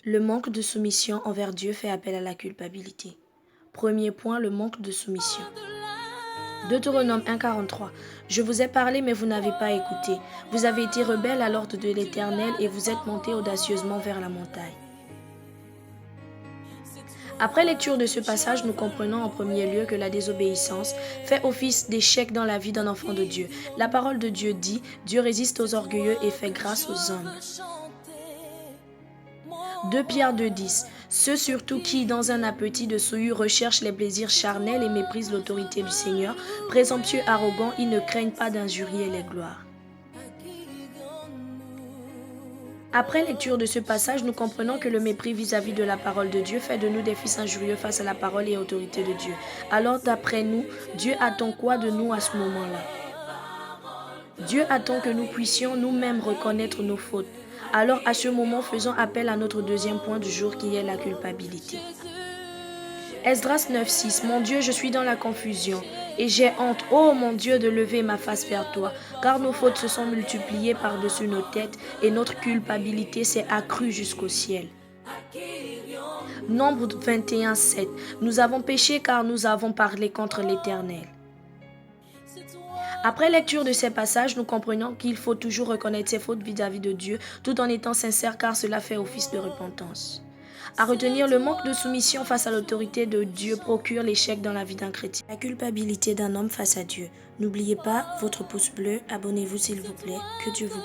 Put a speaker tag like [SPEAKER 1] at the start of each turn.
[SPEAKER 1] Le manque de soumission envers Dieu fait appel à la culpabilité. Premier point, le manque de soumission. Deutéronome 1,43. Je vous ai parlé, mais vous n'avez pas écouté. Vous avez été rebelles à l'ordre de l'Éternel et vous êtes montés audacieusement vers la montagne. Après lecture de ce passage, nous comprenons en premier lieu que la désobéissance fait office d'échec dans la vie d'un enfant de Dieu. La parole de Dieu dit « Dieu résiste aux orgueilleux et fait grâce aux humbles ». 2 Pierre 2,10. Ceux surtout qui, dans un appétit de souillure, recherchent les plaisirs charnels et méprisent l'autorité du Seigneur, présomptueux, arrogants, ils ne craignent pas d'injurier les gloires. Après lecture de ce passage, nous comprenons que le mépris vis-à-vis de la parole de Dieu fait de nous des fils injurieux face à la parole et autorité de Dieu. Alors, d'après nous, Dieu attend quoi de nous à ce moment-là? Dieu attend que nous puissions nous-mêmes reconnaître nos fautes. Alors, à ce moment, faisons appel à notre deuxième point du jour qui est la culpabilité. Esdras 9,6. Mon Dieu, je suis dans la confusion et j'ai honte, ô mon Dieu, de lever ma face vers toi, car nos fautes se sont multipliées par-dessus nos têtes et notre culpabilité s'est accrue jusqu'au ciel. Nombre 21,7. Nous avons péché car nous avons parlé contre l'Éternel. Après lecture de ces passages, nous comprenons qu'il faut toujours reconnaître ses fautes vis-à-vis de Dieu tout en étant sincère car cela fait office de repentance. À retenir, le manque de soumission face à l'autorité de Dieu procure l'échec dans la vie d'un chrétien. La culpabilité d'un homme face à Dieu. N'oubliez pas votre pouce bleu, abonnez-vous s'il vous plaît, que Dieu vous